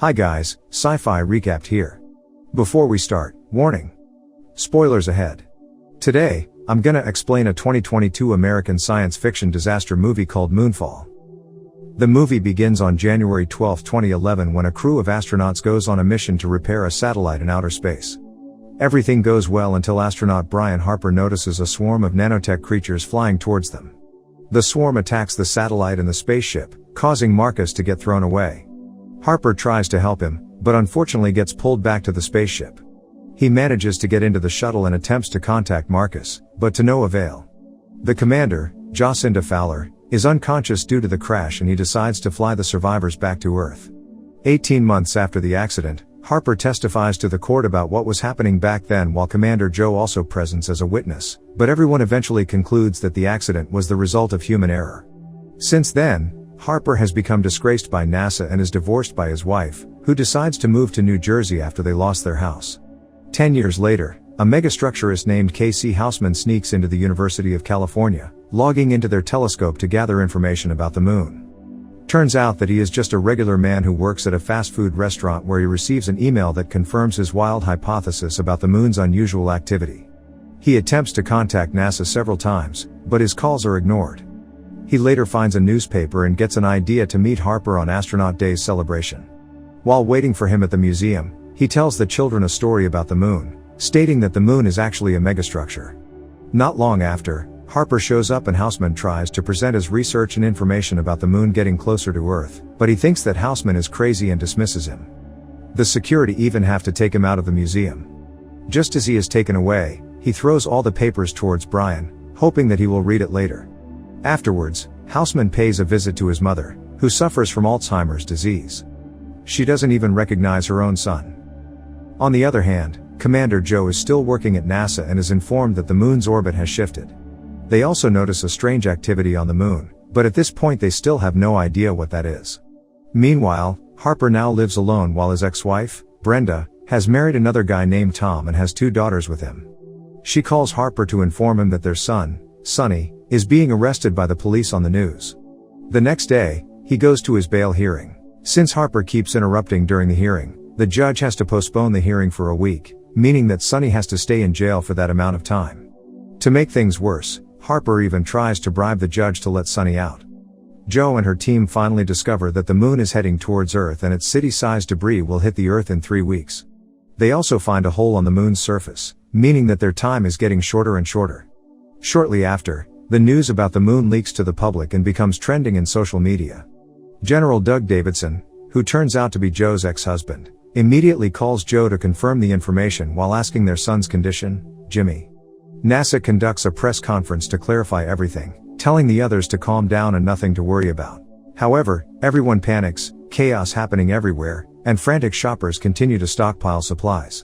Hi guys, Sci-Fi Recapped here. Before we start, warning. Spoilers ahead. Today, I'm gonna explain a 2022 American science fiction disaster movie called Moonfall. The movie begins on January 12, 2011 when a crew of astronauts goes on a mission to repair a satellite in outer space. Everything goes well until astronaut Brian Harper notices a swarm of nanotech creatures flying towards them. The swarm attacks the satellite and the spaceship, causing Marcus to get thrown away. Harper tries to help him, but unfortunately gets pulled back to the spaceship. He manages to get into the shuttle and attempts to contact Marcus, but to no avail. The commander, Jocinda Fowler, is unconscious due to the crash and he decides to fly the survivors back to Earth. 18 months after the accident, Harper testifies to the court about what was happening back then while Commander Joe also presents as a witness, but everyone eventually concludes that the accident was the result of human error. Since then, Harper has become disgraced by NASA and is divorced by his wife, who decides to move to New Jersey after they lost their house. 10 years later, a megastructurist named K.C. Houseman sneaks into the University of California, logging into their telescope to gather information about the moon. Turns out that he is just a regular man who works at a fast food restaurant where he receives an email that confirms his wild hypothesis about the moon's unusual activity. He attempts to contact NASA several times, but his calls are ignored. He later finds a newspaper and gets an idea to meet Harper on Astronaut Day's celebration. While waiting for him at the museum, he tells the children a story about the moon, stating that the moon is actually a megastructure. Not long after, Harper shows up and Houseman tries to present his research and information about the moon getting closer to Earth, but he thinks that Houseman is crazy and dismisses him. The security even have to take him out of the museum. Just as he is taken away, he throws all the papers towards Brian, hoping that he will read it later. Afterwards, Houseman pays a visit to his mother, who suffers from Alzheimer's disease. She doesn't even recognize her own son. On the other hand, Commander Joe is still working at NASA and is informed that the moon's orbit has shifted. They also notice a strange activity on the moon, but at this point they still have no idea what that is. Meanwhile, Harper now lives alone while his ex-wife, Brenda, has married another guy named Tom and has 2 daughters with him. She calls Harper to inform him that their son, Sonny, is being arrested by the police on the news. The next day, he goes to his bail hearing. Since Harper keeps interrupting during the hearing, the judge has to postpone the hearing for a week, meaning that Sonny has to stay in jail for that amount of time. To make things worse, Harper even tries to bribe the judge to let Sonny out. Joe and her team finally discover that the moon is heading towards Earth and its city-sized debris will hit the Earth in 3 weeks. They also find a hole on the moon's surface, meaning that their time is getting shorter and shorter. Shortly after, the news about the moon leaks to the public and becomes trending in social media. General Doug Davidson, who turns out to be Joe's ex-husband, immediately calls Joe to confirm the information while asking their son's condition, Jimmy. NASA conducts a press conference to clarify everything, telling the others to calm down and nothing to worry about. However, everyone panics, chaos happening everywhere, and frantic shoppers continue to stockpile supplies.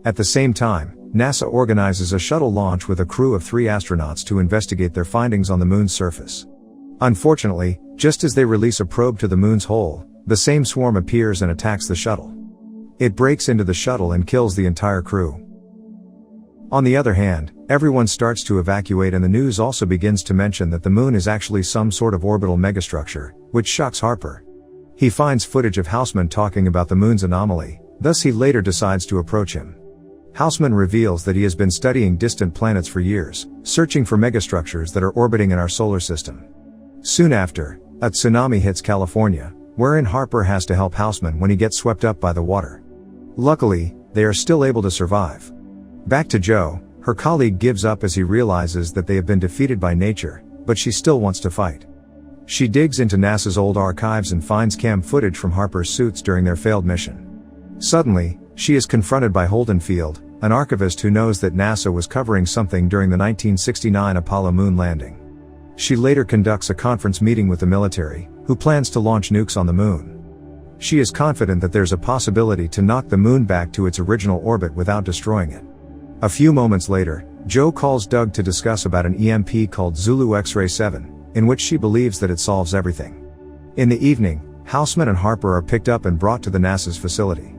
At the same time, NASA organizes a shuttle launch with a crew of 3 astronauts to investigate their findings on the moon's surface. Unfortunately, just as they release a probe to the moon's hole, the same swarm appears and attacks the shuttle. It breaks into the shuttle and kills the entire crew. On the other hand, everyone starts to evacuate and the news also begins to mention that the moon is actually some sort of orbital megastructure, which shocks Harper. He finds footage of Houseman talking about the moon's anomaly, thus he later decides to approach him. Houseman reveals that he has been studying distant planets for years, searching for megastructures that are orbiting in our solar system. Soon after, a tsunami hits California, wherein Harper has to help Houseman when he gets swept up by the water. Luckily, they are still able to survive. Back to Joe, her colleague gives up as he realizes that they have been defeated by nature, but she still wants to fight. She digs into NASA's old archives and finds cam footage from Harper's suits during their failed mission. Suddenly, she is confronted by Holden Field, an archivist who knows that NASA was covering something during the 1969 Apollo moon landing. She later conducts a conference meeting with the military, who plans to launch nukes on the moon. She is confident that there's a possibility to knock the moon back to its original orbit without destroying it. A few moments later, Joe calls Doug to discuss about an EMP called Zulu X-ray 7, in which she believes that it solves everything. In the evening, Houseman and Harper are picked up and brought to the NASA's facility.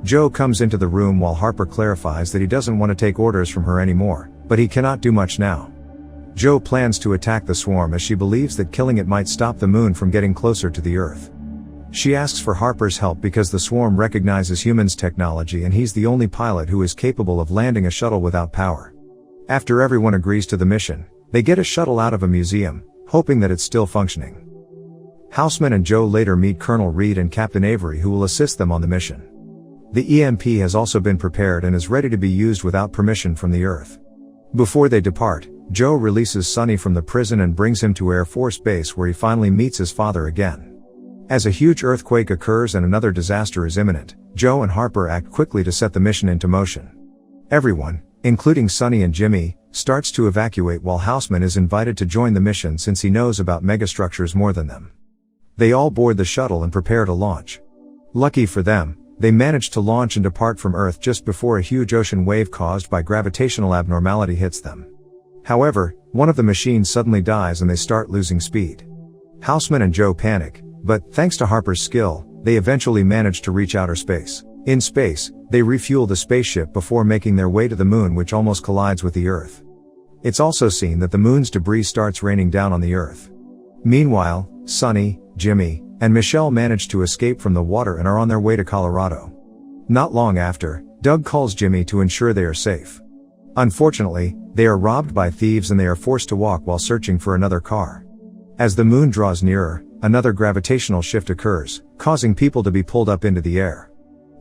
Joe comes into the room while Harper clarifies that he doesn't want to take orders from her anymore, but he cannot do much now. Joe plans to attack the swarm as she believes that killing it might stop the moon from getting closer to the Earth. She asks for Harper's help because the swarm recognizes humans' technology and he's the only pilot who is capable of landing a shuttle without power. After everyone agrees to the mission, they get a shuttle out of a museum, hoping that it's still functioning. Houseman and Joe later meet Colonel Reed and Captain Avery, who will assist them on the mission. The EMP has also been prepared and is ready to be used without permission from the Earth. Before they depart, Joe releases Sonny from the prison and brings him to Air Force Base, where he finally meets his father again. As a huge earthquake occurs and another disaster is imminent, Joe and Harper act quickly to set the mission into motion. Everyone, including Sonny and Jimmy, starts to evacuate while Houseman is invited to join the mission since he knows about megastructures more than them. They all board the shuttle and prepare to launch. Lucky for them, they manage to launch and depart from Earth just before a huge ocean wave caused by gravitational abnormality hits them. However, one of the machines suddenly dies and they start losing speed. Houseman and Joe panic, but thanks to Harper's skill, they eventually manage to reach outer space. In space, they refuel the spaceship before making their way to the moon, which almost collides with the Earth. It's also seen that the moon's debris starts raining down on the Earth. Meanwhile, Sonny, Jimmy, and Michelle manage to escape from the water and are on their way to Colorado. Not long after, Doug calls Jimmy to ensure they are safe. Unfortunately, they are robbed by thieves and they are forced to walk while searching for another car. As the moon draws nearer, another gravitational shift occurs, causing people to be pulled up into the air.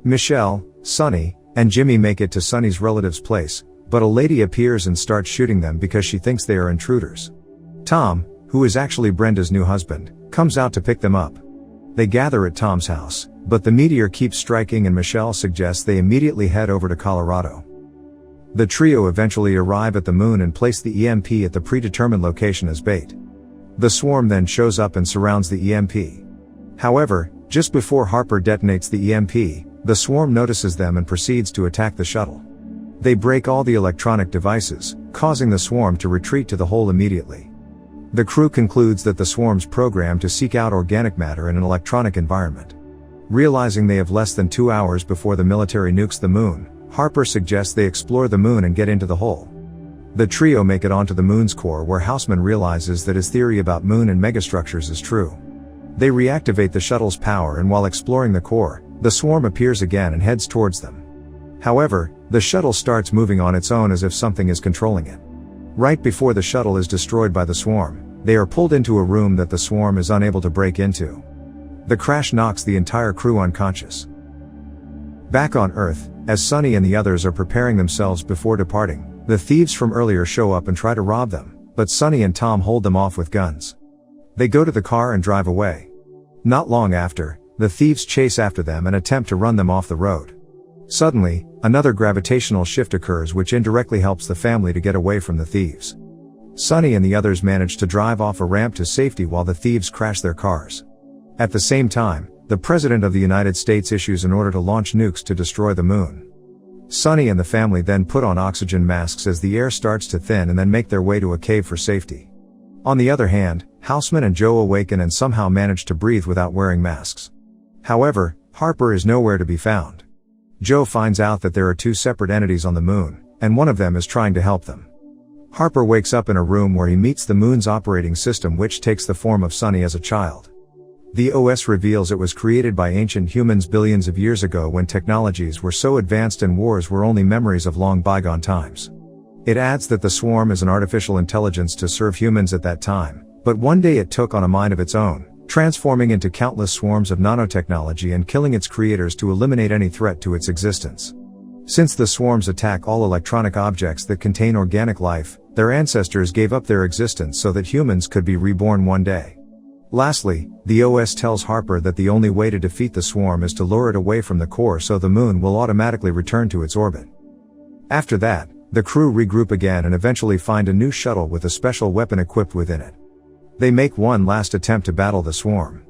Michelle, Sonny, and Jimmy make it to Sonny's relative's place, but a lady appears and starts shooting them because she thinks they are intruders. Tom, who is actually Brenda's new husband, comes out to pick them up. They gather at Tom's house, but the meteor keeps striking and Michelle suggests they immediately head over to Colorado. The trio eventually arrive at the moon and place the EMP at the predetermined location as bait. The swarm then shows up and surrounds the EMP. However, just before Harper detonates the EMP, the swarm notices them and proceeds to attack the shuttle. They break all the electronic devices, causing the swarm to retreat to the hole immediately. The crew concludes that the swarm's programmed to seek out organic matter in an electronic environment. Realizing they have less than 2 hours before the military nukes the moon, Harper suggests they explore the moon and get into the hole. The trio make it onto the moon's core, where Houseman realizes that his theory about moon and megastructures is true. They reactivate the shuttle's power, and while exploring the core, the swarm appears again and heads towards them. However, the shuttle starts moving on its own as if something is controlling it. Right before the shuttle is destroyed by the swarm, they are pulled into a room that the swarm is unable to break into. The crash knocks the entire crew unconscious. Back on Earth, as Sonny and the others are preparing themselves before departing, the thieves from earlier show up and try to rob them, but Sonny and Tom hold them off with guns. They go to the car and drive away. Not long after, the thieves chase after them and attempt to run them off the road. Suddenly, another gravitational shift occurs which indirectly helps the family to get away from the thieves. Sonny and the others manage to drive off a ramp to safety while the thieves crash their cars. At the same time, the President of the United States issues an order to launch nukes to destroy the moon. Sonny and the family then put on oxygen masks as the air starts to thin and then make their way to a cave for safety. On the other hand, Houseman and Joe awaken and somehow manage to breathe without wearing masks. However, Harper is nowhere to be found. Joe finds out that there are two separate entities on the moon, and one of them is trying to help them. Harper wakes up in a room where he meets the moon's operating system, which takes the form of Sonny as a child. The OS reveals it was created by ancient humans billions of years ago when technologies were so advanced and wars were only memories of long bygone times. It adds that the swarm is an artificial intelligence to serve humans at that time, but one day it took on a mind of its own, transforming into countless swarms of nanotechnology and killing its creators to eliminate any threat to its existence. Since the swarms attack all electronic objects that contain organic life, their ancestors gave up their existence so that humans could be reborn one day. Lastly, the OS tells Harper that the only way to defeat the swarm is to lure it away from the core so the moon will automatically return to its orbit. After that, the crew regroup again and eventually find a new shuttle with a special weapon equipped within it. They make one last attempt to battle the swarm.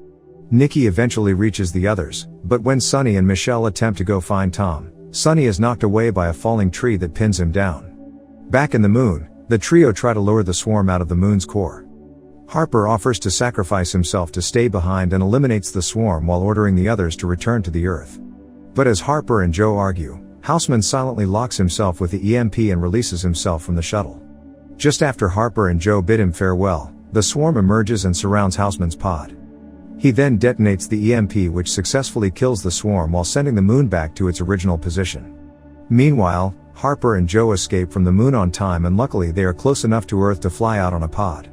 Nikki eventually reaches the others, but when Sonny and Michelle attempt to go find Tom, Sonny is knocked away by a falling tree that pins him down. Back in the moon, the trio try to lure the swarm out of the moon's core. Harper offers to sacrifice himself to stay behind and eliminates the swarm while ordering the others to return to the Earth. But as Harper and Joe argue, Houseman silently locks himself with the EMP and releases himself from the shuttle. Just after Harper and Joe bid him farewell, the swarm emerges and surrounds Houseman's pod. He then detonates the EMP, which successfully kills the swarm while sending the moon back to its original position. Meanwhile, Harper and Joe escape from the moon on time, and luckily they are close enough to Earth to fly out on a pod.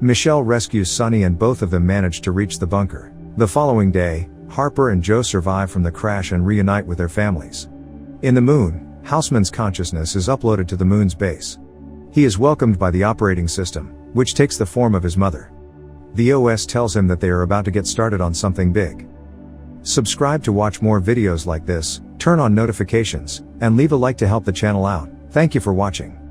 Michelle rescues Sonny and both of them manage to reach the bunker. The following day, Harper and Joe survive from the crash and reunite with their families. In the moon, Houseman's consciousness is uploaded to the moon's base. He is welcomed by the operating system, which takes the form of his mother. The OS tells him that they are about to get started on something big. Subscribe to watch more videos like this, turn on notifications, and leave a like to help the channel out. Thank you for watching.